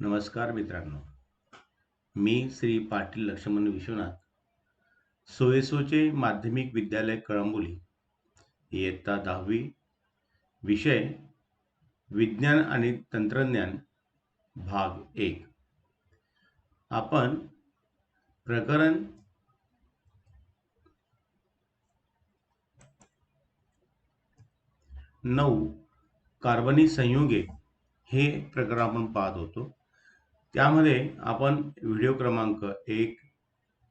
नमस्कार मित्रांनो, मी श्री पाटील लक्ष्मण विश्वनाथ, सोयसोचे माध्यमिक विद्यालय कळंबोली, इयत्ता 10वी, विषय विज्ञान आणि तंत्रज्ञान, भाग 1. आपण प्रकरण 9 कार्बनी संयुगे हे प्रकरण आपण पाहत होतो. त्यामध्ये आपण व्हिडिओ क्रमांक 1,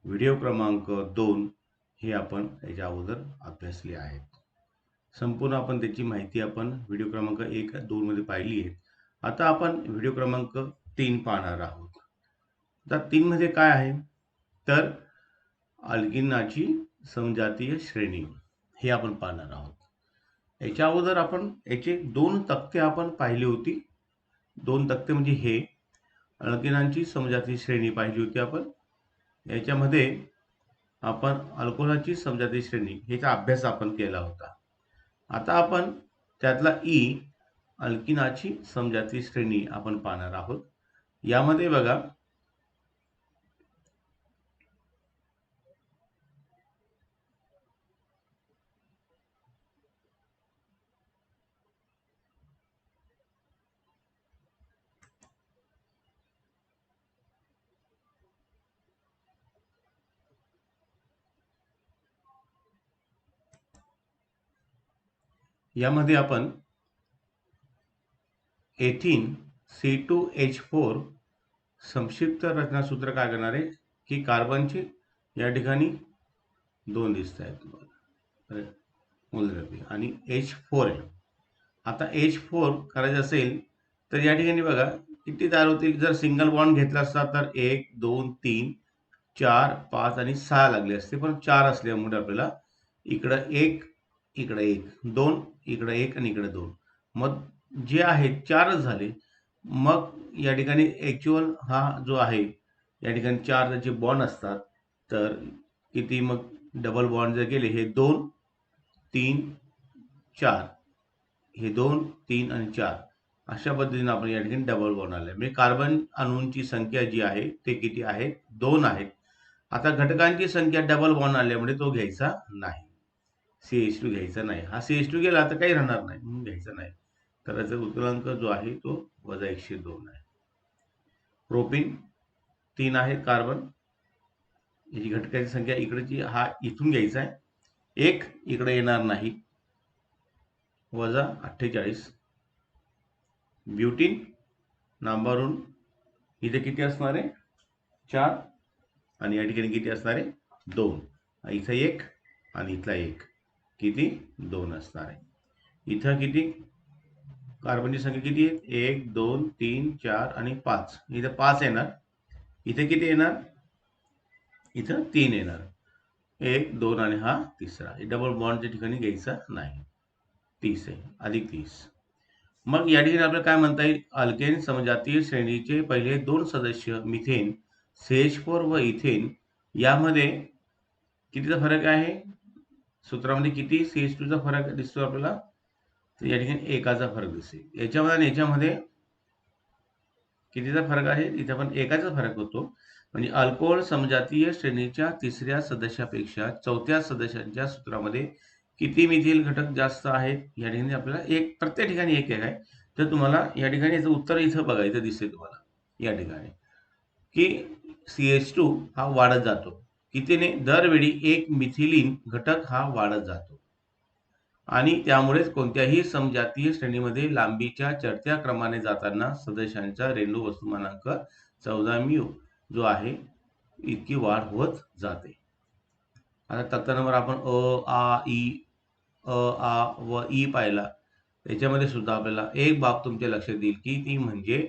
व्हिडिओ क्रमांक 2 हे आपण याच्या अगोदर अभ्यासले आहेत. संपूर्ण आपण त्याची माहिती आपण व्हिडिओ क्रमांक 1, 2 मध्ये पाहिली आहे. आता आपण व्हिडिओ क्रमांक 3 पाहणार आहोत. आता 3 मध्ये काय आहे तर अल्किनाची समजातीय श्रेणी हे आपण पाहणार आहोत. याच्या अगोदर आपण याचे 2 तक्ते आपण पाहिली होती. 2 तक्ते म्हणजे हे अल्किनांची समजातीय श्रेणी पाहिली होती आपण. याच्यामध्ये आपण अल्कोहलची समजातीय श्रेणी याचा अभ्यास आपण केला होता. आता आपण त्यातला अल्किनाची समजातीय श्रेणी आपण पाहणार आहोत. यामध्ये बघा यामध्ये आपण एथिन C2H4 संक्षिप्त रचनासूत्र काय करणार आहे की कार्बनचे या ठिकाणी 2 दिसत आहेत मूलद्रव्य आणि H4 आहे. आता H4 करायचं असेल तर या ठिकाणी बघा किती तयार होतील. जर सिंगल बॉन्ड घेतला असता तर 1 2 3 4 5 आणि 6 लागले असते, पण 4 असल्यामुळे आपल्याला इकडं 1 इकडे 1 2 इकडे 1 आणि इकडे 2 मग जे आहेत 4च झाले. मग या ठिकाणी ॲक्च्युअल हा जो आहे या ठिकाणी 4 त्याचे बॉन्ड असतात. तर किती मग डबल बॉन्ड जर केले हे 2 3 4 हे 2 3 आणि 4 अशा पद्धतीने आपण या ठिकाणी डबल बॉन्ड आले. म्हणजे कार्बन अणूंची संख्या जी आहे ते किती आहे 2 आहेत. आता घटकांची संख्या डबल बॉन्ड आल्यामुळे तो घ्यायचा नाही. CH2 घ्यायचा नाही. हा CH2 गेला तर काही राहणार नाही म्हणून घ्यायचा नाही. तर याचा उत्तरांक जो आहे तो -102 आहे. प्रोपीन 3 आहे कार्बन. याची घटकांची संख्या इकडची हा इथून घ्यायचा आहे. 1 इकडे येणार नाही. -48. ब्युटीन नांबारून इथे किती असणार आहे 4 आणि या ठिकाणी किती असणार आहे 2. इथं 1 आणि इथला 1 किती 2 असणार आहे. इथं किती कार्बनची संख्या किती आहे 1 2 3 4 आणि 5. इथं 5 येणार. इथे किती येणार इथं 3 येणार. 1 2 आणि हा तिसरा. डबल बॉन्डच्या ठिकाणी घ्यायचा नाही. 30 आहे अधिक 30. मग या ठिकाणी आपल्याला काय म्हणता येईल अल्केन समजातीय श्रेणीचे पहिले 2 सदस्य मिथेन CH4 व इथेन यामध्ये कितीचा फरक आहे सूत्रामध्ये किती CH2 चा फरक दिसतो आपल्याला तर या ठिकाणी एकाचा फरक दिसेल. याच्यामध्ये आणि याच्यामध्ये कितीचा फरक आहे इथे पण एकाचा फरक होतो. म्हणजे अल्कोहोल समजातीय श्रेणीच्या तिसऱ्या सदस्यापेक्षा चौथ्या सदस्याच्या सूत्रामध्ये किती मिथिल घटक जास्त आहेत या ठिकाणी आपल्याला एक प्रत्येक ठिकाणी एक आहे. तर तुम्हाला या ठिकाणी याचं उत्तर इथं बघा इथं दिसेल तुम्हाला या ठिकाणी की CH2 हा वाढत जातो. कितीने दरवेळी एक मिथिलीन घटक हा वाढत जातो आणि त्यामुळेच कोणत्याही समजातीय श्रेणीमध्ये लांबीच्या चढत्या क्रमाने जाताना सदस्यांचा रेणू वस्तुमानांक 14 म्यू जो आहे इतकी वाढ होत जाते. आता तक्ता नंबर आपण आ व ई पाहिला. त्याच्यामध्ये सुद्धा आपल्याला एक बाब तुमच्या लक्षात येईल की ती म्हणजे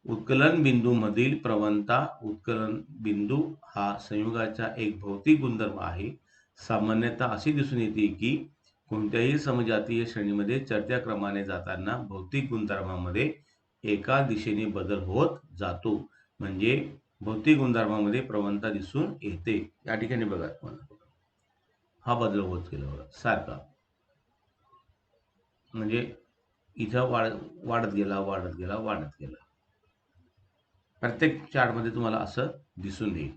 उत्कलन बिंदूमधील प्रवणता. उत्कलन बिंदू हा संयुगाचा एक भौतिक गुणधर्म आहे. सामान्यतः असे दिसून येते की कोणत्याही समजातीय श्रेणीमध्ये चढत्या क्रमाने जाताना भौतिक गुणधर्मामध्ये एका दिशेने बदल होत जातो. म्हणजे भौतिक गुणधर्मामध्ये प्रवणता दिसून येते. या ठिकाणी बघा हा बदल होत गेला बघा सारखा. म्हणजे इथं वाढत गेला वाढत गेला वाढत गेला. प्रत्येक चार्टमध्ये तुम्हाला असं दिसून येईल.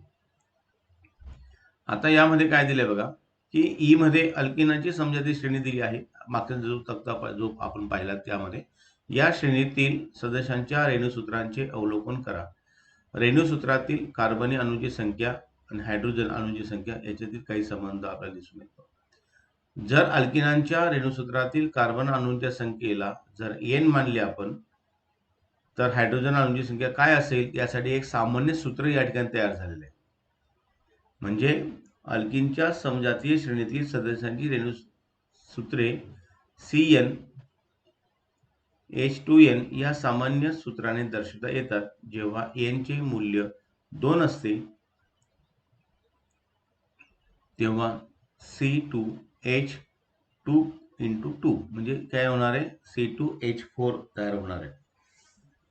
आता यामध्ये काय दिलंय बघा, की ई मध्ये अल्किनाची समजाती श्रेणी दिली आहे. मागचा जो तक्ता जो आपण पाहिला त्यामध्ये या श्रेणीतील सदस्यांच्या रेणूसूत्रांचे अवलोकन करा. रेणूसूत्रातील कार्बनी अणूची संख्या आणि हायड्रोजन अणूची संख्या याच्यातील काही संबंध आपल्याला दिसून येतो. जर अल्किनांच्या रेणूसूत्रातील कार्बन अणूंच्या संख्येला जर n मानले आपण, तर हायड्रोजन अणूंची संख्या काय असेल यासाठी एक सामान्य सूत्र या ठिकाणी तयार झालेलं आहे. म्हणजे अल्किनच्या समजातीय श्रेणीतील सदस्यांची रेणूसूत्रे CN H2N या सामान्य सूत्राने दर्शवता येतात. जेव्हा n चे मूल्य 2 असते तेव्हा C2H2 into 2 म्हणजे काय होणार आहे, C2H4 तयार होणार आहे.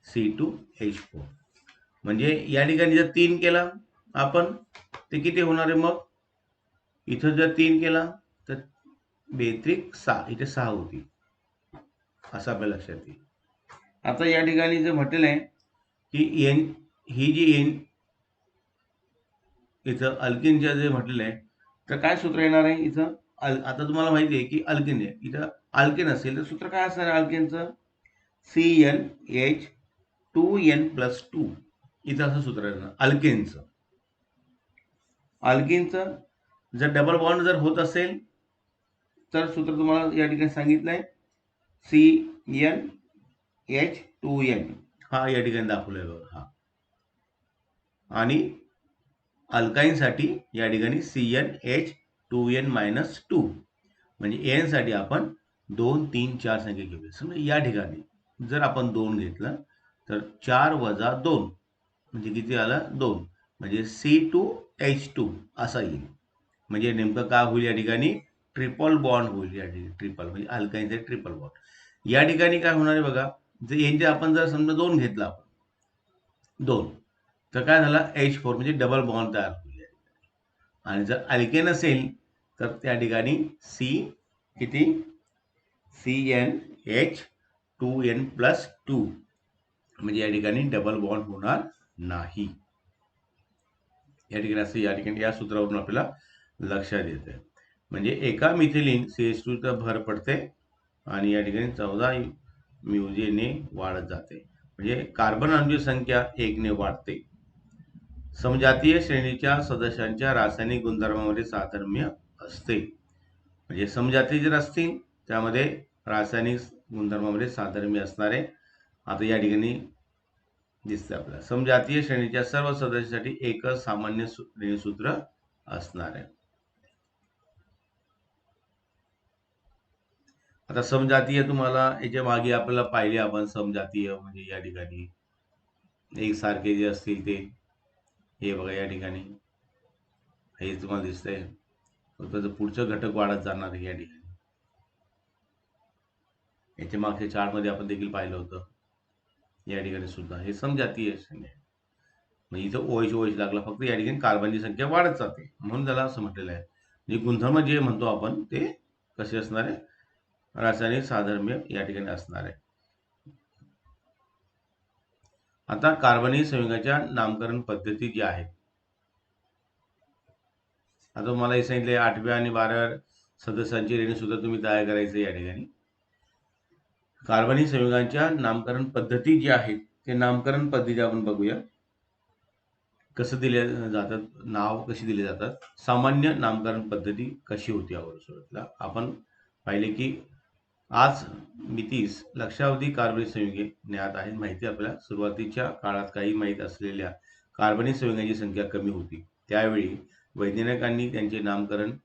C2H4 म्हणजे या ठिकाणी जर 3 केला आपण ते किती होणार आहे, मग इथं जर 3 केला तर बेत्रिक 6, इथे 6 होती, असं आपल्या लक्षात येईल. आता या ठिकाणी जे म्हटलेलं आहे की n ही जी n इथं अल्किनच्या जे म्हटलेलं आहे तर काय सूत्र येणार आहे इथं. आता तुम्हाला माहिती आहे की अल्किन आहे, इथं अल्किन असेल तर सूत्र काय असणार आहे अल्किनचं, CnH2n+2 इथं असं सूत्र येणार अल्किनचं. अल्किनचं जर डबल बॉन्ड जर होत असेल तर सूत्र तुम्हाला या ठिकाणी सांगितलंय CnH2n, हा या ठिकाणी दाखवलाय बघा हा. आणि अल्काईनसाठी या ठिकाणी CnH2n-2 म्हणजे n साठी आपण 2 3 4 संख्या घेऊया. समजा या ठिकाणी जर आपण 2 घेतलं तर 4 वजा 2 म्हणजे किती आलं, 2 म्हणजे C2H2 असा येईल. म्हणजे नेमकं काय होईल या ठिकाणी, ट्रिपल बॉन्ड होईल या ठिकाणी. ट्रिपल म्हणजे अल्काईनचे ट्रिपल बॉन्ड. या ठिकाणी काय होणार आहे बघा, जर n आपण जर समजा 2 घेतला आपण 2 तर काय झालं, H4 म्हणजे डबल बॉन्ड तयार होईल. आणि जर अल्केन असेल तर त्या ठिकाणी C किती, CnH2n+2 म्हणजे या ठिकाणी डबल बॉन्ड होणार नाही. या ठिकाणी असं या ठिकाणी या सूत्रावरून आपल्याला लक्षात येते. म्हणजे एका मिथिलीन CH2 चा भर पडते आणि या ठिकाणी 14 म्युझेने वाढत जाते. म्हणजे कार्बन अणूची संख्या 1 ने वाढते. समजातीय श्रेणीच्या सदस्यांच्या रासायनिक गुणधर्मामध्ये साधर्म्य असते. म्हणजे समजाती जर असतील त्यामध्ये रासायनिक गुणधर्मामध्ये साधर्म्य असणारे आता या ठिकाणी दिसते आपल्याला. समजातीय श्रेणीच्या सर्व सदस्यांसाठी एकच सामान्य रेणूसूत्र असणार आहे. आता समजातीय तुम्हाला याच्या मागे आपल्याला पाहिले आपण, समजातीय म्हणजे या ठिकाणी एकसारखे जे असतील ते, हे बघा या ठिकाणी हे तुम्हाला दिसतंय, त्याचं पुढचं घटक वाढत जाणार आहे या ठिकाणी. याच्या मागच्या चार्टमध्ये आपण देखील पाहिलं होतं. या ठिकाणी सुद्धा हे समजातीय श्रेणी आहे. म्हणजे इथं OH लागला, फक्त या ठिकाणी कार्बनची संख्या वाढत जाते म्हणून त्याला असं म्हटलेलं आहे. म्हणजे गुणधर्म जे म्हणतो आपण ते कसे असणार आहे, रासायनिक साधर्म्य या ठिकाणी असणार आहे. आता कार्बनी संयुगाच्या नामकरण पद्धती जी आहेत, आता मला हे सांगितले 8व्या आणि 12व्या सदस्यांची रेणूसूत्र तुम्ही तयार करायचे. या ठिकाणी कार्बनी संयुगांच्या नामकरण पद्धती जी आहेत ते नामकरण पद्धती आपण बघूया. कसं दिले जातात, नाव कशी दिले जातात, सामान्य नामकरण पद्धती कशी होती यावर सुरुवातीला आपण पाहिले की आज मितीस लक्षावधी कार्बनी संयुगे ज्ञात आहेत. माहिती आपल्याला सुरुवातीच्या काळात काही माहीत असलेल्या कार्बनी संयुगांची संख्या कमी होती. त्यावेळी वैज्ञानिकांनी त्यांचे नामकरण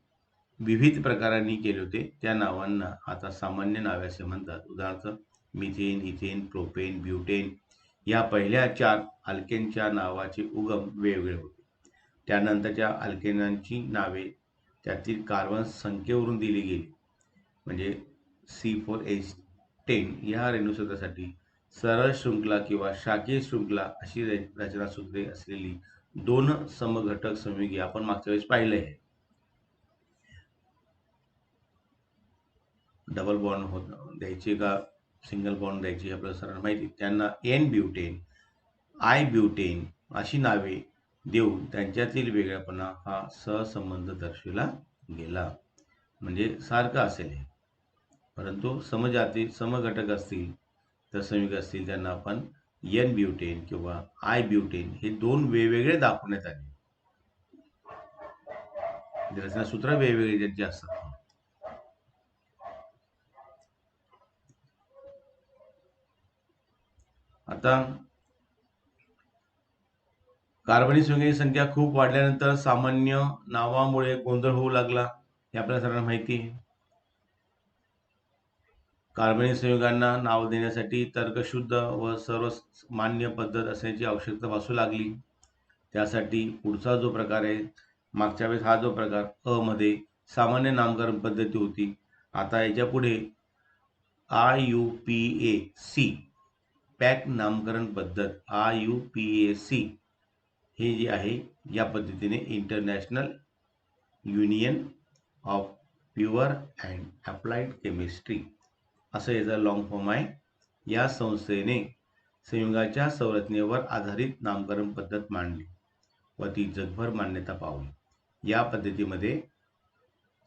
विविध प्रकारांनी केले होते. त्या नावांना आता सामान्य नावे असे म्हणतात. उदाहरणार्थ मिथेन, इथेन, प्रोपेन, ब्युटेन या पहिल्या 4 अल्केनच्या नावाचे उगम वेगवेगळे होते. त्यानंतरच्या अल्केनांची नावे त्यातील कार्बन संख्येवरून दिली गेली. म्हणजे C4H10 या रेणूसूत्रासाठी सरळ शृंखला किंवा शाखीय शृंखला अशी रचनासूत्रे असलेली 2 समघटक संयुगे आपण मागच्या वेळेस पाहिले आहे. डबल बॉन्ड द्यायचे का सिंगल बॉन्ड द्यायची आपल्याला सर्वांना माहिती. त्यांना N ब्युटेन आय ब्युटेन अशी नावे देऊन त्यांच्यातील वेगळेपणा हा सहसंबंध दर्शविला गेला. म्हणजे सारखं असेल हे, परंतु समजाती समघटक असतील तर संयुग असतील त्यांना आपण एन ब्युटेन किंवा आय ब्युटेन हे दोन वेगवेगळे दाखवण्यात आले. रचनासूत्र वेगवेगळे ज्यांचे असतात. आता कार्बनिक संयुगांची संख्या खूप वाढल्यानंतर सामान्य नावामुळे गोंधळ होऊ लागला, हे आपल्याला सर्वांना माहिती आहे. कार्बनिक संयुगांना नाव देण्यासाठी तर्कशुद्ध व सर्वमान्य पद्धत असण्याची आवश्यकता भासू लागली. त्यासाठी पुढचा जो प्रकार आहे, मागच्या वेळेस हा जो प्रकार अ मध्ये सामान्य नामकरण पद्धती होती, आता याच्या पुढे IUPAC पॅक नामकरण पद्धत IUPAC हे जे आहे या पद्धतीने international union of pure and applied chemistry असं याचा लॉंग फॉर्म आहे. या संस्थेने संयुगाच्या संरचनेवर आधारित नामकरण पद्धत मांडली व ती जगभर मान्यता पावली. या पद्धतीमध्ये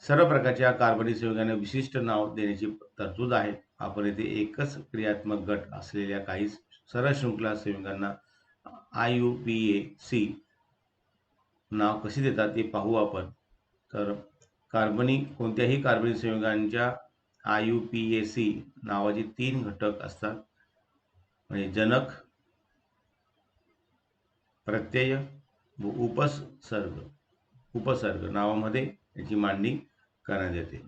सर्व प्रकारच्या कार्बनिक संयुगांना विशिष्ट नाव देण्याची तरतूद आहे. आपण येथे एकच क्रियात्मक गट असलेल्या काही सरळ शृंखला संयुगांना IUPAC नाव कसे देतात ते पाहू आपण. तर कोणत्याही कार्बनिक संयुगांच्या IUPAC नावाचे 3 घटक असतात, म्हणजे जनक, प्रत्यय व उपसर्ग नावामध्ये याची मांडणी करण्यात येते.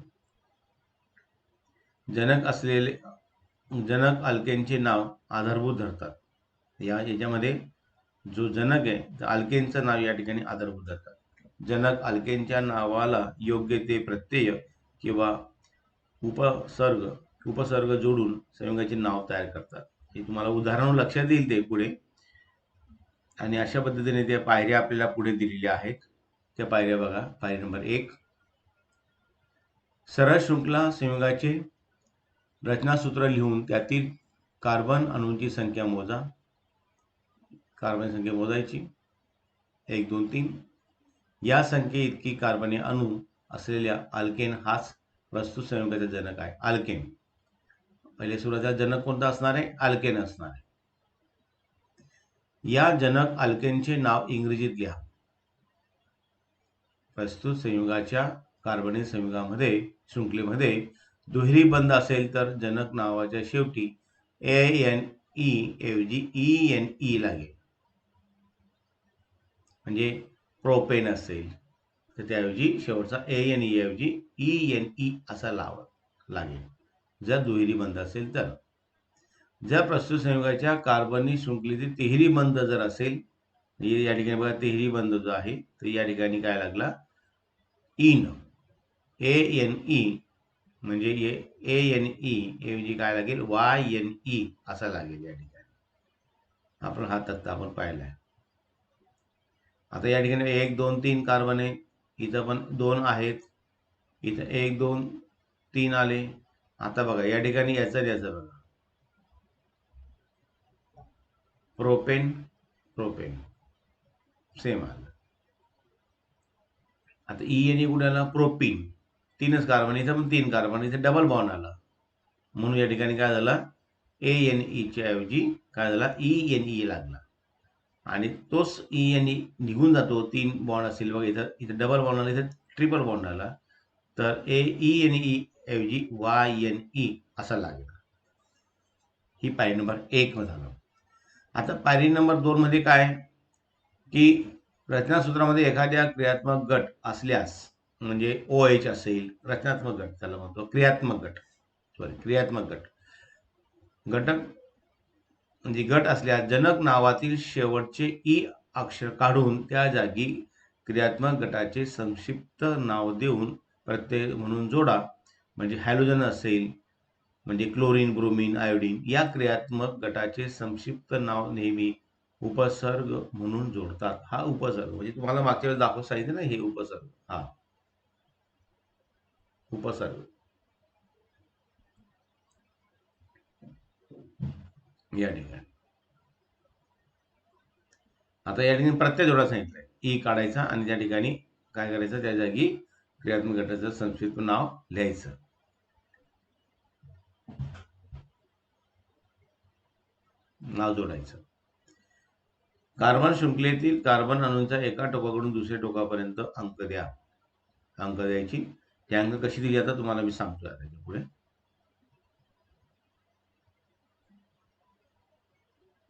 जनक अल्केनचे नाव आधारभूत धरतात. याच्यामध्ये जो जनक आहे अल्केनचं नाव या ठिकाणी आधारभूत धरतात. जनक अल्केनच्या नावाला योग्य ते प्रत्यय किंवा उपसर्ग जोडून संयुगाचे नाव तयार करतात. हे तुम्हाला उदाहरण लक्षात येईल ते पुढे. आणि अशा पद्धतीने त्या पायऱ्या आपल्याला पुढे दिलेल्या आहेत. त्या पायऱ्या बघा. पायरी नंबर 1, सरळ शृंखला संयुगाचे रचनासूत्र लिहून त्यातील कार्बन अणूंची संख्या मोजा. कार्बन संख्या मोजायची 1 2 3. या संख्ये इतकी कार्बनी अणू असलेल्या अल्केन हाच प्रस्तुत संयुगाचा जनक आहे. अल्केन पहिले सुरुवातीला जनक कोणता असणार आहे? अल्केन असणार आहे. या जनक अल्केनचे नाव इंग्रजीत लिहा. प्रस्तुत संयुगाच्या कार्बनिक संयुगामध्ये शृंखलेमध्ये दुहेरी बंध असेल तर जनक नावाच्या शेवटी ANE ऐवजी ENE लागेल. म्हणजे प्रोपेन असेल तर त्याऐवजी शेवटचा ANE ऐवजी ENE असा लागेल जर दुहेरी बंध असेल तर. जर प्रस्तुत संयुगाच्या कार्बनिक शृंखलेतील तिहेरी बंध जर असेल, या ठिकाणी बघा तिहेरी बंध जो आहे तर या ठिकाणी काय लागला? इन ANE म्हणजे ANE ऐवजी काय लागेल? YNE असा लागेल या ठिकाणी. आपण हा तक्ता आपण पाहिलाय. आता या ठिकाणी 1 2 3 कार्बन आहे, इथं पण 2 आहेत, इथं 1 2 3 आले. आता बघा या ठिकाणी याचं बघा प्रोपेन सेम आलं. आता ENE कुठे आला? प्रोपीन 3च कार्बन, इथं पण 3 कार्बन, इथे डबल बॉन्ड आला म्हणून या ठिकाणी काय झालं? ANE च्या ऐवजी काय झाला? ENE लागला. आणि तोच ENE निघून जातो. 3 बॉन्ड असेल बघा, इथं डबल बॉन्ड आला, इथं ट्रिपल बॉन्ड आला, तर ENE ऐवजी YNE असा लागेल. ही पायरी नंबर 1 झालं. आता पायरी नंबर 2 मध्ये काय की रचनासूत्रामध्ये एखाद्या क्रियात्मक गट असल्यास, म्हणजे OH असेल, रचनात्मक गट त्याला म्हणतो, क्रियात्मक गट घटक म्हणजे गट असल्यास जनक नावातील शेवटचे ई अक्षर काढून त्या जागी क्रियात्मक गटाचे संक्षिप्त नाव देऊन प्रत्यय म्हणून जोडा. म्हणजे हॅलोजन असेल म्हणजे क्लोरीन, ब्रोमीन, आयोडीन या क्रियात्मक गटाचे संक्षिप्त नाव नेहमी उपसर्ग म्हणून जोडतात. हा उपसर्ग म्हणजे तुम्हाला मागच्या वेळेस दाखवून सांगितलं ना, हे उपसर्ग. हा उपसर्ग या ठिकाणी आता या ठिकाणी प्रत्यय जोडा सांगितलंय, ई काढायचा आणि त्या ठिकाणी काय करायचं, त्या जागी क्रियात्मक गटाचं संक्षिप्त नाव लिहायचं. नाव जोडायचं. कार्बन शृंखलेतील कार्बन अणूंच्या एका टोकाकडून दुसऱ्या टोकापर्यंत अंक द्या. अंक द्यायची. ते अंक कशी दिली जातात तुम्हाला मी सांगतो त्याच्या पुढे.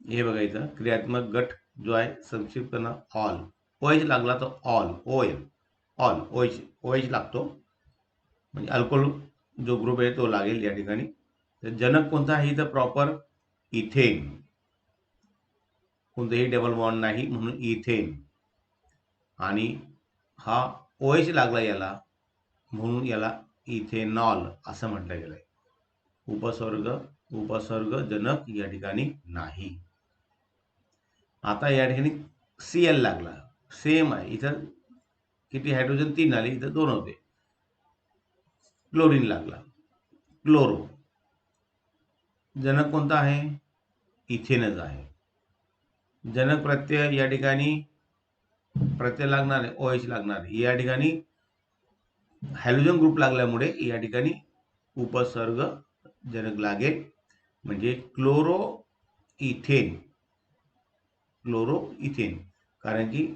हे बघायचं, क्रियात्मक गट जो आहे संक्षिप्त नाव ऑल. ओएच लागला तर ऑल, ऑल ओएच लागतो, म्हणजे अल्कोहोल जो ग्रुप आहे तो लागेल या ठिकाणी. तर जनक कोणता आहे इथं प्रॉपर इथेन, कोणतेही डबल बॉन्ड नाही म्हणून इथेन. आणि हा ओएच लागला याला म्हणून याला इथेनॉल असं म्हटलं गेलंय. उपसर्ग जनक या ठिकाणी नाही. आता या ठिकाणी Cl लागला, सेम आहे. इथं किती हायड्रोजन 3 आले, इथं 2 होते. क्लोरीन लागला, क्लोरो. जनक कोणता आहे, इथेनच आहे. जनक प्रत्यय या ठिकाणी प्रत्यय लागणार आहे, ओएच लागणार आहे. या ठिकाणी हायड्रोजन ग्रुप लागल्यामुळे या ठिकाणी उपसर्ग जनक लागेल, म्हणजे क्लोरो इथेन. कारण की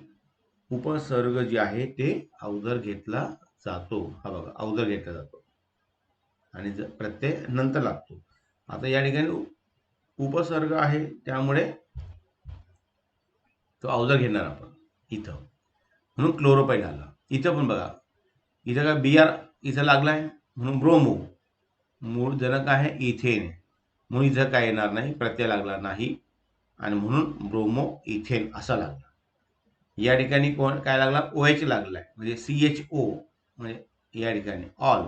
उपसर्ग जे आहे ते अवजर घेतला जातो. हा बघा, अवजर घेतला जातो आणि प्रत्यय नंतर लागतो. आता या ठिकाणी उपसर्ग आहे त्यामुळे तो अवजर घेणार आपण इथं, म्हणून क्लोरो पहिला आला. इथं पण बघा, इथं काय BR इथं लागलाय म्हणून ब्रोमो. मूळ जनक आहे इथेन म्हणून इथं काय येणार नाही, प्रत्यय लागला नाही आणि म्हणून ब्रोमो इथेन असा लागला. या ठिकाणी कोण काय लागला, OH लागलाय म्हणजे CHO, म्हणजे या ठिकाणी ऑल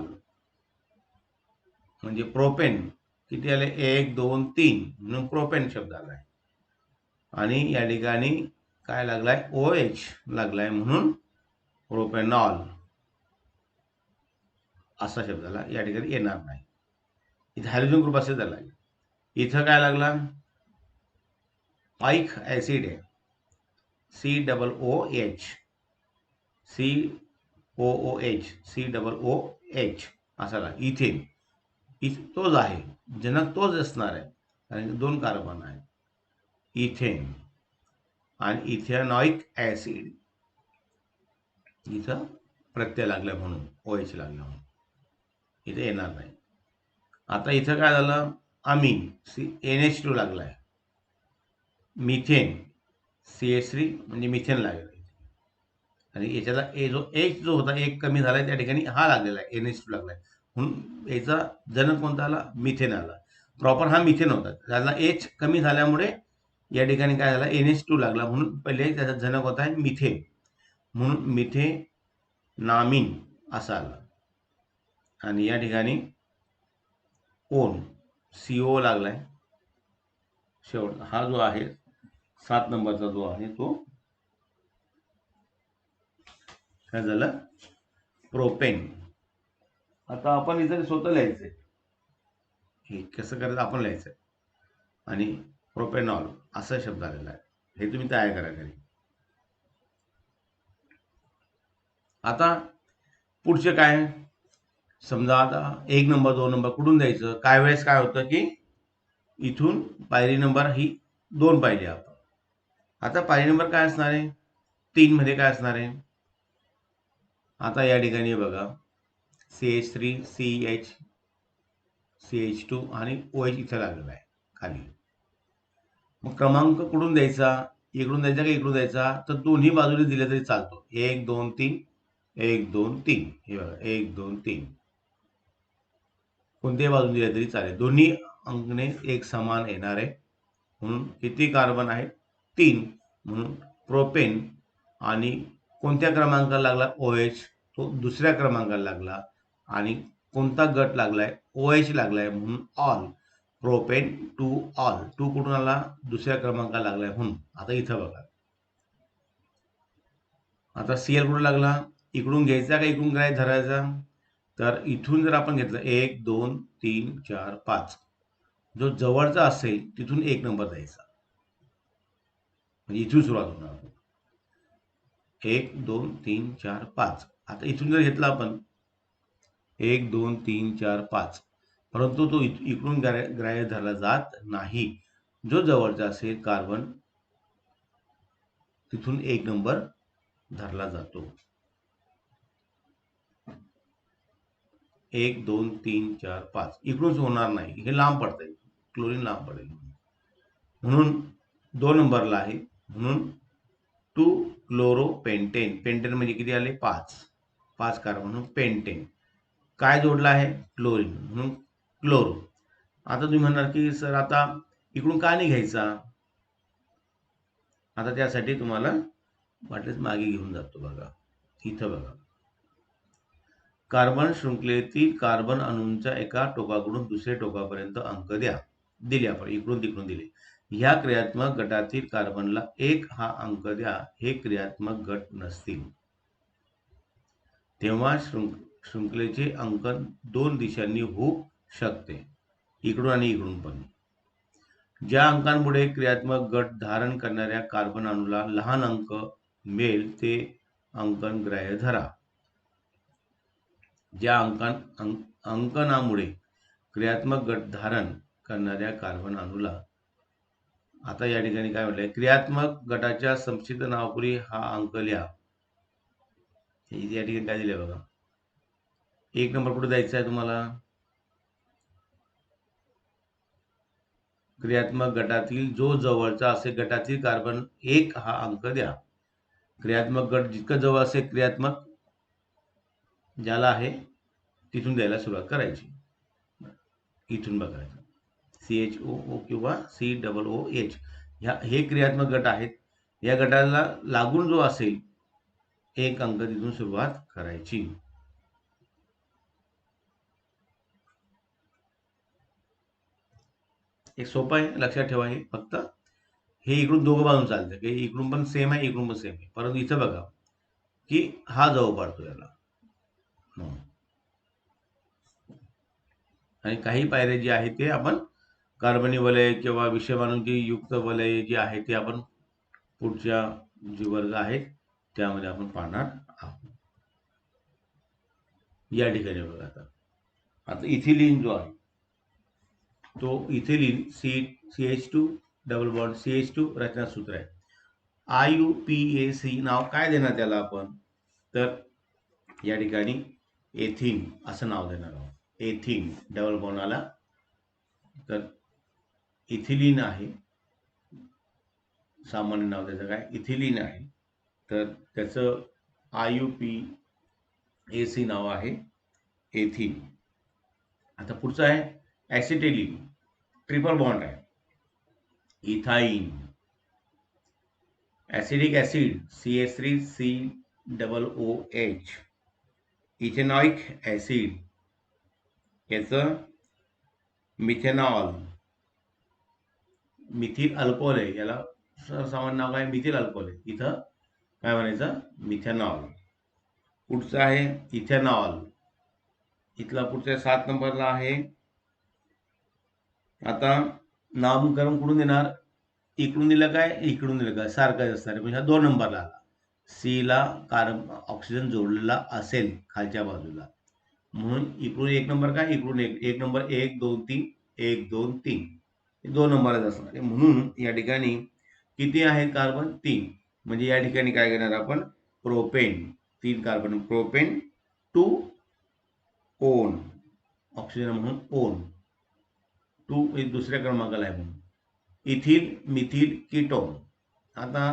म्हणजे प्रोपेन. किती आले, 1 2 3 म्हणून प्रोपेन शब्द आलाय. आणि या ठिकाणी काय लागलाय, OH लागलाय म्हणून प्रोपेनॉल असा शब्दाला या ठिकाणी येणार नाही. इथं हायड्रोजन ग्रुप असेल त्याला. इथं काय लागला, पाईक ऍसिड आहे, COOH असा लागला. इथेन तोच आहे, जनक तोच असणार आहे कारण 2 कार्बन आहे, इथेन. आणि इथेनॉइक ऍसिड इथं प्रत्यय लागला म्हणून OH लागला म्हणून इथे येणार नाही. आता इथं काय झालं, अमीन NH2 लागलाय. मिथेन CH3 म्हणजे मिथेन लागेल. आणि याच्याला जो H जो होता एक कमी झालाय, त्या ठिकाणी हा लागलेला आहे, NH2 लागलाय म्हणून याचा जनक कोणता आला, मिथेन आला. प्रॉपर हा मिथेन होता, त्याला H कमी झाल्यामुळे या ठिकाणी काय झाला, NH2 लागला म्हणून पहिले त्याचा जनक होता आहे मिथेन म्हणून मिथेनामीन असा आला. आणि या ठिकाणी कोण CO लागलाय शेवट. हा जो आहे 7 नंबरचा जो आहे तो काय झालं, प्रोपेन. आता आपण इथं स्वतः लिहायचंय, हे कसं करायचं आपण लिहायचंय. आणि प्रोपेनॉल असा शब्द आलेला आहे, हे तुम्ही तयार करा घरी. आता पुढचे काय, समजा आता 1 नंबर 2 नंबर कुठून द्यायचं. काय वेळेस काय होतं की इथून पायरी नंबर ही 2 पाहिजे आपण. आता पायरी नंबर काय असणार आहे, 3 मध्ये काय असणार आहे. आता या ठिकाणी बघा, CH3 CH2 आणि OH इथं लागलेला आहे खाली. मग क्रमांक कुठून द्यायचा, इकडून द्यायचा का इकडून द्यायचा, तर दोन्ही बाजूने दिले तरी चालतो. 1 2 3 1 2 3, हे बघा 1 2 3 कोणत्याही बाजूने दिले तरी चालेल, दोन्ही अंकने एक समान येणार आहे. म्हणून किती कार्बन आहे, 3 म्हणून प्रोपेन. आणि कोणत्या क्रमांकाला लागला, OH, तो दुसऱ्या क्रमांकाला लागला. आणि कोणता गट लागलाय, OH लागलाय म्हणून ऑल. Propane 2 all. 2 कुठून आला, दुसऱ्या क्रमांकाला लागलाय म्हणून. आता इथं बघा, आता Cl कुठं लागला, इकडून घ्यायचा का इकडून काय धरायचा, तर इथून जर आपण घेतलं 1 2 3 4 5, जो जवळचा असेल तिथून 1 नंबर द्यायचा, म्हणजे इथून सुरुवात होणार. 1 2 3 4 5. आता इथून जर घेतला आपण 1 2 3 4 5, परंतु तो इकडून ग्राह्य धरला जात नाही. जो जवळचा असेल कार्बन तिथून 1 नंबर धरला जातो. 1 2 3 4 5 इकडूनच होणार नाही, हे लांब पडतंय, क्लोरीन लांब पडेल म्हणून 2 नंबरला आहे. म्हणून 2 क्लोरोपेंटेन. पेंटेन म्हणजे किती आले? 5 कार्बन म्हणून पेंटेन. काय जोडला आहे? क्लोरीन म्हणून क्लोरो. आता तुम्ही म्हणणार की सर आता इकडून का नाही घ्यायचा? आता त्यासाठी तुम्हाला वाटलेच मागे घेऊन जातो. बघा इथं बघा, कार्बन शृंखलेतील कार्बन अणूंच्या एका टोकाकडून दुसऱ्या टोकापर्यंत अंक द्या. दिले आपण इकडून तिकडून दिले. ह्या क्रियात्मक गटातील कार्बनला 1 हा अंक द्या. हे क्रियात्मक गट नसतील तेव्हा शृंखलेचे अंकन 2 दिशांनी होऊ शकते, इकडून आणि इकडून पण. ज्या अंकांमुळे क्रियात्मक गट धारण करणाऱ्या कार्बन अणूला लहान अंक मिळेल ते अंकन ग्राह्य धरा. ज्या अंकनामुळे क्रियात्मक गट धारण करणाऱ्या कार्बन अणूला, आता या ठिकाणी काय म्हटलंय? क्रियात्मक गटाच्या संक्षिप्त नावापूर्वी हा अंक लिहा. या ठिकाणी काय दिलंय बघा, 1 नंबर कुठे द्यायचा आहे तुम्हाला? क्रियात्मक गटातील जो जवळचा असेल गटातील कार्बन 1 हा अंक द्या. क्रियात्मक गट जितकं जवळ असेल क्रियात्मक ज्याला आहे तिथून द्यायला सुरुवात करायची. इथून बघायचं CHOO किंवा COOH हे क्रियात्मक गट आहेत. या गटाला लागून जो असेल 1 अंक तिथून सुरुवात करायची. एक सोपं आहे, लक्षात ठेवा. हे फक्त हे इकडून दोघं बाजून चालतं की इकडून पण सेम आहे, इकडून पण सेम आहे. परंतु इथं बघा की हा जवळ पडतो याला. आणि काही पायऱ्या जे आहेत ते आपण कार्बनी वलय किंवा विषमाणूंची युक्त वलय जी आहे ते आपण पुढच्या जे वर्ग आहेत त्यामध्ये आपण पाहणार आहोत. या ठिकाणी बघा, आता इथिलीन जो आहे तो ethylene CH2 double bond CH2 रचनासूत्र आहे. IUPAC नाव काय देणार त्याला आपण? तर या ठिकाणी एथिन असं नाव देणार आहोत. एथिन डबल बॉन्ड आला तर इथिलीन आहे, सामान्य नाव त्याचं काय? इथिलीन आहे. तर त्याचं IUPAC नाव आहे एथिन. आता पुढचं आहे ॲसिटिलीन, ट्रिपल बॉन्ड आहे. Ethyne, acidic acid CH3COOH, ethanoic acid याचं मिथेनॉल, मिथिल अल्कोहोल आहे. याला सर्वसामान्य नाव काय? मिथिल अल्कोहोल आहे. इथं काय म्हणायचं? मिथेनॉल. पुढचं आहे इथेनॉल. इथला पुढच्या 7 नंबरला आहे. आता नामकरण कुठून देणार? इकडून दिलं काय, इकडून दिलं काय, सारखंच असणार आहे. म्हणजे हा 2 नंबरला आला. सीला ऑक्सिजन जोडलेला असेल खालच्या बाजूला, म्हणून इकडून 1 नंबर काय, इकडून 1 नंबर 1 2 3 1 2 3 हे 2 नंबरच असणार आहे. म्हणून या ठिकाणी किती आहेत कार्बन? 3. म्हणजे या ठिकाणी काय घेणार आपण? Propane. 3 carbon propane, 2 on oxygen म्हणून ओन, 2 हे दुसऱ्या क्रमांकाला आहे म्हणून. Ethyl methyl ketone. आता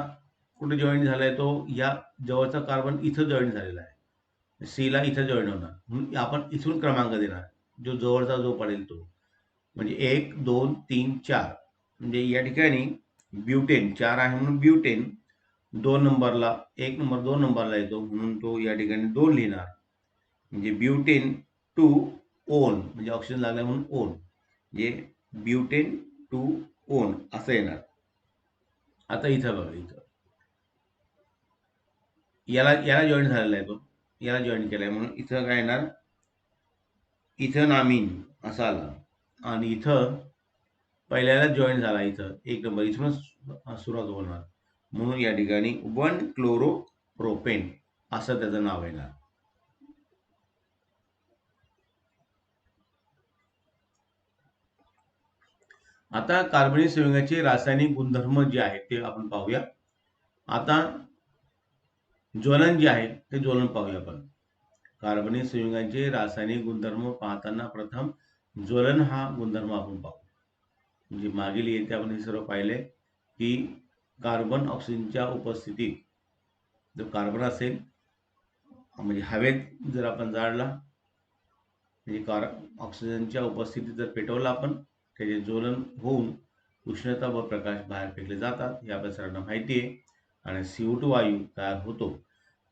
कुठे जॉईन झालाय तो? या जवळचा कार्बन इथं जॉईन झालेला आहे. सीला इथं जॉईन होणार म्हणून आपण इथून क्रमांक देणार, जो जवळचा जो पडेल तो. म्हणजे 1 2 3 4. म्हणजे या ठिकाणी ब्युटेन 4 आहे म्हणून ब्युटेन 2 नंबरला, 1 नंबर 2 नंबरला येतो म्हणून तो या ठिकाणी 2 लिहिणार. म्हणजे ब्युटेन 2 ओन, म्हणजे ऑक्सिजन लागला म्हणून ओन, म्हणजे ब्युटेन 2 ओन असं येणार. आता इथं बघा, इथं याला जॉईन झालेला आहे तो, याला जॉईन केलाय म्हणून इथं काय येणार? इथेनॉमिन असा आला. आणि इथं पहिल्याला जॉईन झाला, इथं 1 नंबर इथूनच सुरुवात होणार म्हणून या ठिकाणी 1 क्लोरो प्रोपेन असं त्याचं नाव येणार. आता कार्बनिक संयुगाचे रासायनिक गुणधर्म जे आहेत ते आपण पाहूया. आता ज्वलन जे आहे ते ज्वलन पाहूया आपण. कार्बनिक संयुगांचे रासायनिक गुणधर्म पाहताना प्रथम ज्वलन हा गुणधर्म आपण पाहू. म्हणजे मागील येथे आपण हे सर्व पाहिले की कार्बन ऑक्सिजनच्या उपस्थितीत जर कार्बन असेल म्हणजे हवेत जर आपण जाळला म्हणजे ऑक्सिजनच्या उपस्थितीत जर पेटवला आपण त्याचे ज्वलन होऊन उष्णता व प्रकाश बाहेर फेकले जातात हे आपल्या सर्वांना माहिती आहे. आणि CO2 वायू तयार होतो.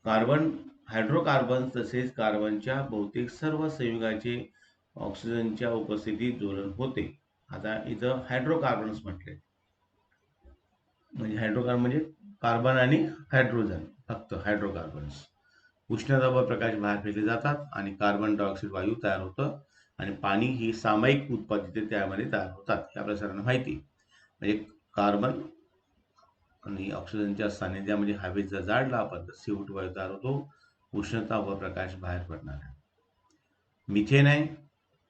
कार्बन हायड्रोकार्बन तसेच कार्बनच्या बहुतेक सर्व संयुगाचे ऑक्सिजनच्या उपस्थितीत ज्वलन होते. आता इथं हायड्रोकार्बन्स म्हटले म्हणजे हायड्रोकार्बन म्हणजे कार्बन आणि हायड्रोजन फक्त हायड्रोकार्बन्स. उष्णता व प्रकाश बाहेर फेकले जातात आणि कार्बन डायऑक्साईड वायू तयार होतं आणि पाणी ही सामायिक उत्पादिते त्यामध्ये तयार होतात हे आपल्या सर्वांना माहिती. म्हणजे कार्बन आणि ऑक्सिजनच्या सानिध्यामध्ये हवेत जर जाळला आपण तर CO2 वायू तयार होतो. उष्णता व प्रकाश बाहेर पडणार आहे. मिथेन आहे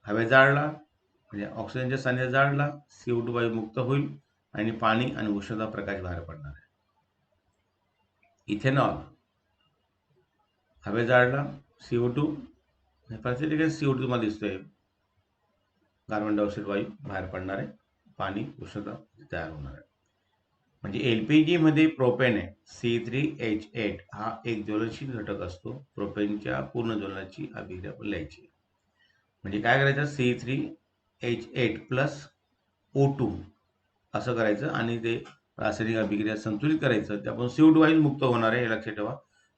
हवेत जाळला म्हणजे ऑक्सिजनच्या सानिध्यात जाळला CO2 वायू मुक्त होईल आणि पाणी आणि उष्णता प्रकाश बाहेर पडणार आहे. इथेनॉल हवेत जाळला CO2 प्रत्येक ठिकाणी CO2 तुम्हाला दिसतोय. कार्बन डायऑक्साईड वायू बाहेर पडणार आहे. पाणी उष्णता तयार होणार आहे. म्हणजे LPG मध्ये प्रोपेन आहे C3H8 हा एक ज्वलनशील घटक असतो. प्रोपेनच्या पूर्ण ज्वलनाची अभिक्रिया आपण लिहायची. म्हणजे काय करायचं C3H8 प्लस O2 असं करायचं आणि ते रासायनिक अभिक्रिया संतुलित करायचं. ते आपण CO2 वायू मुक्त होणार आहे हे लक्षात ठेवा.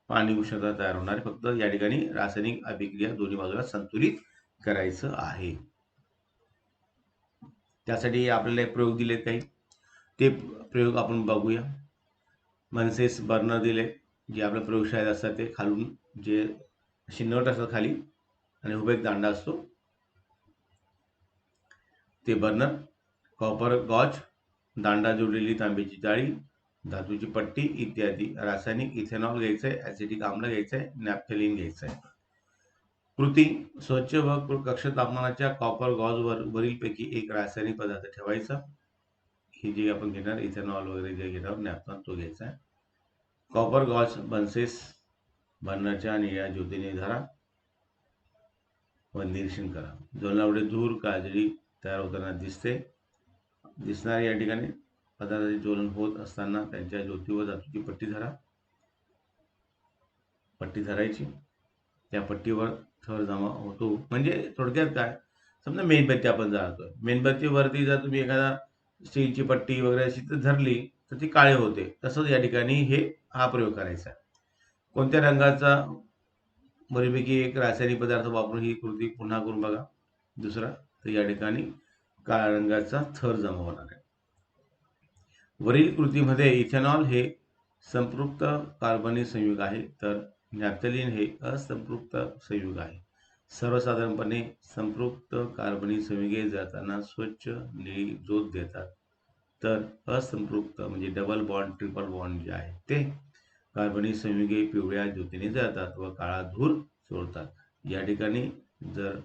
पाणी उष्णता तयार होणार आहे. फक्त या ठिकाणी रासायनिक अभिक्रिया दोन्ही बाजूला संतुलित करायचं आहे. त्यासाठी आपल्याला एक प्रयोग दिलेत काही ते प्रयोग आपण बघूया. मनसेस बर्नर दिले जे आपल्या प्रयोगशाळेत असतात ते खालून जे असे नट असतात खाली आणि उभा एक दांडा असतो ते बर्नर. कॉपर गॉज दांडा जोडलेली तांब्याची जाळी धातूची पट्टी इत्यादी. रासायनिक इथेनॉल घ्यायचंय ऍसिटिक आम्ल घ्यायचंय नॅफ्थेलिन घ्यायचंय. कृती स्वच्छ व कक्ष तापमानाच्या कॉपर गॉज वरील पैकी एक रासायनिक पदार्थ ठेवायचा. ही जी आपण घेणार इथेनॉल वगैरे जे घेणार नॅफ्थॉन तो घ्यायचा आहे. कॉपर गॉज बन्सेस बर्नरच्या निळ्या ज्योतीने धरा व निरीक्षण करा. ज्वलनापुढे धूर काजळी तयार होताना दिसणार या ठिकाणी पदार्थाचे ज्वलन होत असताना त्यांच्या ज्योतीवर धातूची पट्टी धरा. पट्टी धरायची त्या पट्टीवर थर जमा होतो. म्हणजे थोडक्यात काय समजा मेणबत्ती आपण जाळतोय मेणबत्तीवरती जर तुम्ही एखादा स्टीलची पट्टी वगैरे अशी तर धरली तर ती काळे होते. तसंच या ठिकाणी हा प्रयोग करायचा. कोणत्या रंगाचा बऱ्यापैकी एक रासायनिक पदार्थ वापरून ही कृती पुन्हा करून बघा. दुसरा तर या ठिकाणी काळ्या रंगाचा थर जमा होणार आहे. वरील कृतीमध्ये इथेनॉल हे संपृक्त कार्बनिक संयुग आहे तर नॅफ्थेलिन हे असंपृक्त संयुग आहे. सर्वसाधारणपणे संपृक्त कार्बनिक संयुगे जाताना स्वच्छ निळी ज्योत देतात तर असंपृक्त म्हणजे डबल बॉन्ड ट्रिपल बॉन्ड जे आहे ते कार्बनिक संयुगे पिवळ्या ज्योतीने जातात व काळा धूर सोडतात. या ठिकाणी जर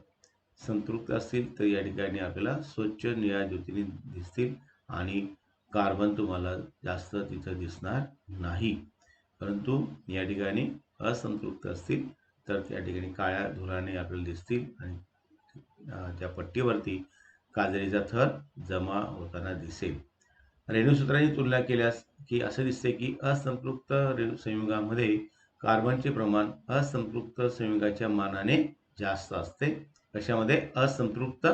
संतृप्त असतील तर या ठिकाणी आपल्याला स्वच्छ निळ्या ज्योतीने दिसतील आणि कार्बन तुम्हाला जास्त तिथं दिसणार नाही. परंतु या ठिकाणी असंतृप्त असतील तर त्या ठिकाणी काळ्या धुराने आपल्याला दिसतील आणि त्या पट्टीवरती काजळीचा थर जमा होताना दिसेल. रेणुसूत्रांची तुलना केल्यास की असे दिसते की असंपृक्त संयुगामध्ये कार्बनचे प्रमाण असंपृक्त संयुगाच्या मानाने जास्त असते. कशामध्ये असंपृक्त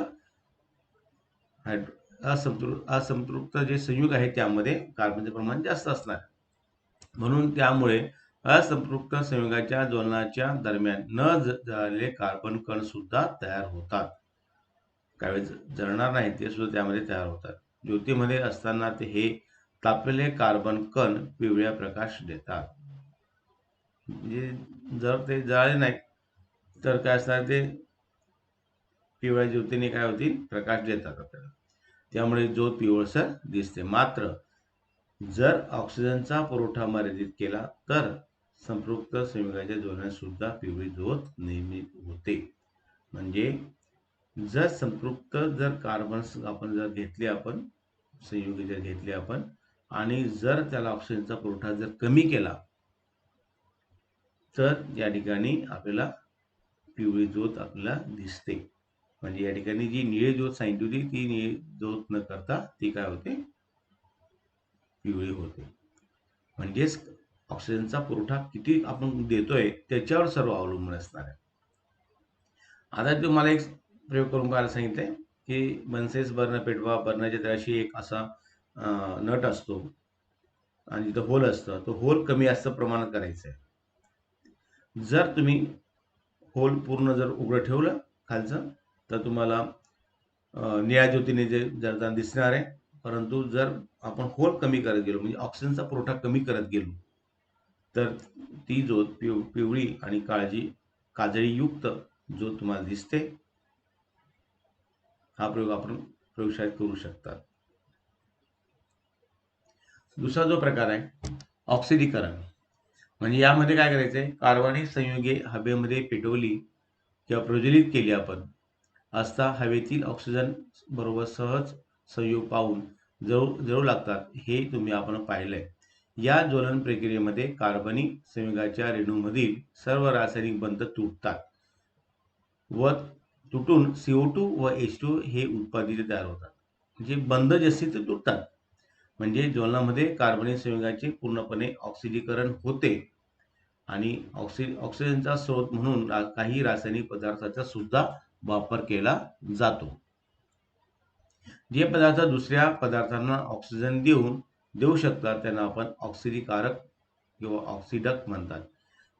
असंपृक्त जे संयुग आहे त्यामध्ये कार्बनचे प्रमाण जास्त असणार. म्हणून त्यामुळे असंपृक्त संयुगाच्या ज्वलनाच्या दरम्यान न जळलेले कार्बन कण सुद्धा तयार होतात. काही जळणार नाही ते सुद्धा त्यामध्ये तयार होतात. ज्योतीमध्ये असताना ते हे तापलेले कार्बन कण पिवळ्या प्रकाश देतात. म्हणजे जर ते जळले नाही तर काय असणार ते पिवळ्या ज्योतीने काय होतील प्रकाश देतात आपल्याला. त्यामुळे ज्योत पिवळसर दिसते. मात्र जर ऑक्सिजनचा पुरवठा मर्यादित केला तर संपृक्त संयुगाच्या जोडण्यात सुद्धा पिवळी ज्योत निर्मित होते. म्हणजे जर संपृक्त जर कार्बन्स आपण जर घेतले आपण संयुगे जर घेतले आपण आणि जर त्याला ऑक्सिजनचा पुरवठा जर कमी केला तर या ठिकाणी आपल्याला पिवळी ज्योत आपल्याला दिसते. म्हणजे या ठिकाणी जी निळी ज्योत सांगितली होती ती निळी ज्योत न करता ती काय होते, पिवळी होते. म्हणजेच ऑक्सिजनचा पुरवठा किती आपण देतोय त्याच्यावर सर्व अवलंबून असणार आहे. आता तुम्हाला एक प्रयोग करून पाहायला सांगितलंय की बन्सेस बर्नर पेटवा. बर्नरच्या तळाशी एक असा नट असतो आणि तिथं होल असतं. तो होल कमी जास्त प्रमाणात करायचं आहे. जर तुम्ही होल पूर्ण जर उघडं ठेवलं खालचं तर तुम्हाला निळ्या ज्योतीने जे जळताना दिसणार आहे. परंतु जर आपण होल कमी करत गेलो म्हणजे ऑक्सिजनचा पुरवठा कमी करत गेलो तर ती ज्योत पिवळी आणि काजळीयुक्त ज्योत तुम्हाला दिसते. हा प्रयोग आपण प्रयोगशाळेत करू शकतात. दुसरा जो प्रकार आहे ऑक्सिडीकरण. म्हणजे यामध्ये काय करायचंय, कार्बनिक संयुगे हवेमध्ये पेटवली किंवा प्रज्वलित केली आपण असता हवेतील ऑक्सिजन बरोबर सहज संयोग पाहून जळू लागतात. हे तुम्ही आपण पाहिलंय. या ज्वलन प्रक्रियेमध्ये कार्बनिक संयुगाच्या रेणूमधील सर्व रासायनिक बंध तुटतात व तुटून CO2 व H2 हे उत्पादित तयार होतात. म्हणजे बंध जे असतील ते तुटतात. म्हणजे ज्वलनामध्ये कार्बनिक संयुगाचे पूर्णपणे ऑक्सिडीकरण होते आणि ऑक्सिजनचा स्रोत म्हणून काही रासायनिक पदार्थाचा सुद्धा वापर केला जातो. जे पदार्थ दुसऱ्या पदार्थांना ऑक्सिजन देऊ शकतात त्यांना आपण ऑक्सिडीकारक किंवा ऑक्सिडक म्हणतात.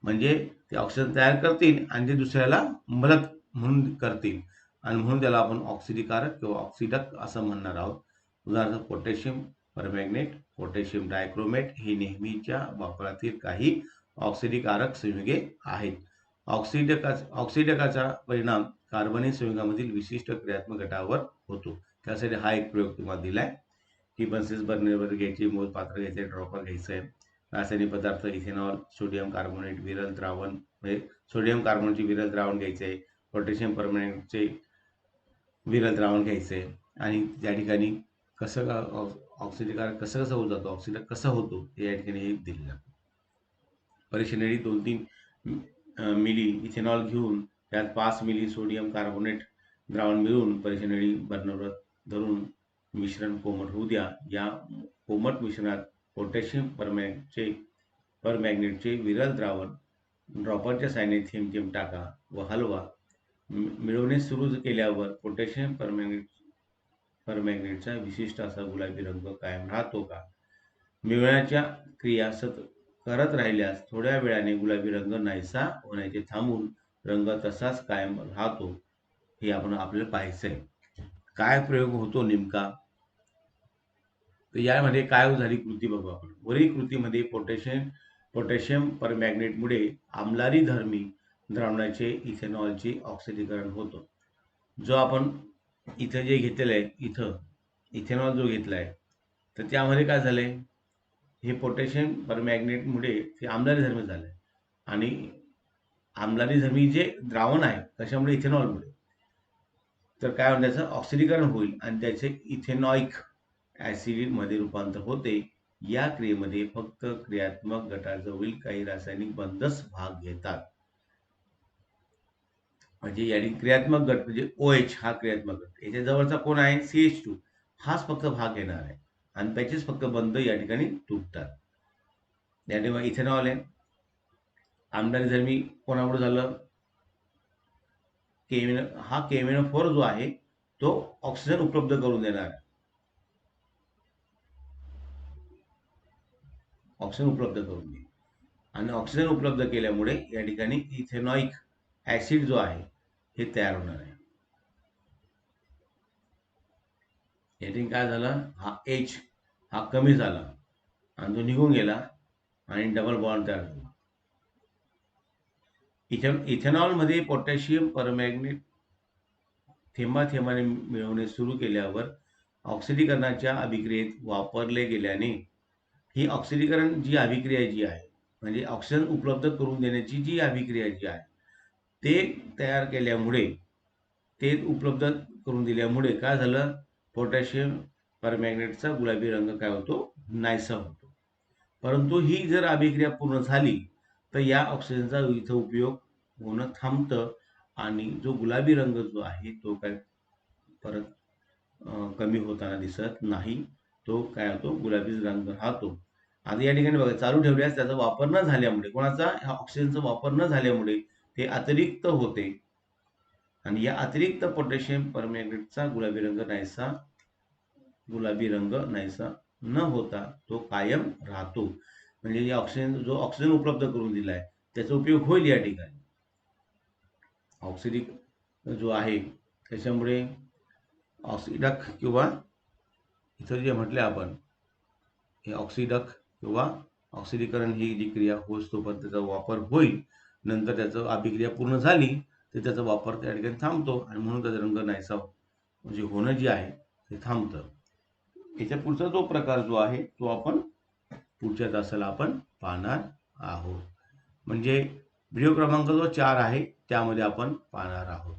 म्हणजे ते ऑक्सिजन तयार करतील आणि ते दुसऱ्याला मदत म्हणून करतील आणि म्हणून त्याला आपण ऑक्सिडीकारक किंवा ऑक्सिडक असं म्हणणार आहोत. उदाहरणार्थ पोटॅशियम परमॅंगनेट, पोटॅशियम डायक्रोमेट हे नेहमीच्या वापरातील काही ऑक्सिडीकारक संयुगे आहेत. ऑक्सिडकाचा परिणाम कार्बनिक संयुगामधील विशिष्ट क्रियात्मक घटावर होतो. त्यासाठी हा एक प्रयोग तुम्हाला दिलाय की बन्सेस बर्नरवर घ्यायची, मोल पात्र घ्यायचे, ड्रॉपर घ्यायचं आहे. रासायनिक पदार्थ इथेनॉल, सोडियम कार्बोनेट विरल द्रावण म्हणजे सोडियम कार्बोनेटचे विरल द्रावण घ्यायचे आहे, पोटॅशियम परमॅंगनेटचे विरल द्रावण घ्यायचे आणि त्या ठिकाणी कसं ऑक्सिडीकारक कसं होत जातो, ऑक्सिडक कसं होतो हे या ठिकाणी हे दिलेलं. परीक्षेसाठी 2-3 मिली इथेनॉल घेऊन त्यात 5 मिली सोडियम कार्बोनेट द्रावण मिळवून परीक्षेसाठी बर्नरवर धरून मिश्रण कोमट होऊ द्या. या कोमट मिश्रणात पोटॅशियम परमॅंगनेटचे विरल द्रावण ड्रॉपरच्या साहाय्याने थेंब थेंब टाका व हलवा. मिळवणे सुरू केल्यावर पोटॅशियम परमॅंगनेटचा विशिष्ट असा गुलाबी रंग कायम राहतो का? मिळवण्याच्या क्रिया करत राहिल्यास थोड्या वेळाने गुलाबी रंग नाहीसा होण्याचे थांबून रंग तसाच कायम राहतो. हे आपण आपल्याला पाहायचंय. काय प्रयोग होतो नेमका, तर यामध्ये काय झाली कृती बघू आपण. वरील कृतीमध्ये पोटॅशियम परमॅंगनेटमुळे आम्लारी धर्मी द्रावणाचे इथेनॉलचे ऑक्सिडीकरण होतं. जो आपण इथं जे घेतलेलं आहे, इथं इथेनॉल जो घेतलाय तर त्यामध्ये काय झालंय, हे पोटॅशियम परमॅंगनेटमुळे ते आम्लारी धर्मी झालंय आणि आम्लारी धर्मी जे द्रावण आहे कशामुळे, इथेनॉलमुळे, तर काय होईल त्याचं ऑक्सिडीकरण होईल आणि त्याचे इथेनॉइक ऍसिड मध्ये रूपांतर होते. या क्रियेमध्ये फक्त क्रियात्मक गटाजवळील काही रासायनिक बंधच भाग घेतात. म्हणजे या क्रियात्मक गट म्हणजे OH हा क्रियात्मक गट, याच्या जवळचा कोण आहे CH2 हाच फक्त भाग घेणार आहे आणि त्याचेच फक्त बंध या ठिकाणी तुटतात. या ठिकाणी इथेनॉल आहे, आम्लारी धर्मी कोणामुळे झालं, हा KMnO4 जो आहे तो ऑक्सिजन उपलब्ध करून देणार आहे, ऑक्सिजन उपलब्ध करून दे आणि ऑक्सिजन उपलब्ध केल्यामुळे या ठिकाणी इथेनॉइक ऍसिड जो आहे हे तयार होणार आहे. या ठिकाणी काय झालं, हा H हा कमी झाला आणि तो निघून गेला आणि डबल बॉन्ड तयार झाला. इथेनॉलमध्ये पोटॅशियम परमॅंगनेट थेंबा थेंबाने मिळवणे सुरू केल्यावर ऑक्सिडीकरणाच्या अभिक्रियेत वापरले गेल्याने ही ऑक्सिडीकरण जी अभिक्रिया जी आहे म्हणजे ऑक्सिजन उपलब्ध करून देण्याची जी अभिक्रिया जी आहे ते तयार केल्यामुळे, ते उपलब्ध करून दिल्यामुळे काय झालं, पोटॅशियम परमॅंगनेटचा गुलाबी रंग काय होतो, नाहीसा होतो. परंतु ही जर अभिक्रिया पूर्ण झाली तर या ऑक्सिजनचा इथं उपयोग होणं थांबतं आणि जो गुलाबी रंग जो आहे तो काय परत कमी होताना दिसत नाही. तो काय होतो, गुलाबी रंग राहतो. आता या ठिकाणी बघा, चालू ठेवल्यास त्याचा वापर न झाल्यामुळे, कोणाचा, ह्या ऑक्सिजनचा वापर न झाल्यामुळे ते अतिरिक्त होते आणि या अतिरिक्त पोटॅशियम परमॅंगनेटचा गुलाबी रंग नाहीसा न होता तो कायम राहतो. म्हणजे या जो ऑक्सिजन उपलब्ध करून दिलाय त्याचा उपयोग होईल या ठिकाणी. ऑक्सिडिक जो आहे त्याच्यामुळे ऑक्सिडक किंवा इथं जे म्हटले आपण, हे ऑक्सिडक किंवा ऑक्सिडीकरण ही जी क्रिया होईस्तोपर्यंत त्याचा वापर होईल. नंतर त्याचं अभिक्रिया पूर्ण झाली तर त्याचा वापर त्या ठिकाणी थांबतो आणि म्हणून त्याचा रंग नाहीसा म्हणजे होणं जे आहे ते थांबतं. याच्या पुढचा जो प्रकार जो आहे तो आपण पुढच्या तासाला आपण पाहणार आहोत. म्हणजे व्हिडिओ क्रमांक जो 4 आहे त्यामध्ये आपण पाहणार आहोत.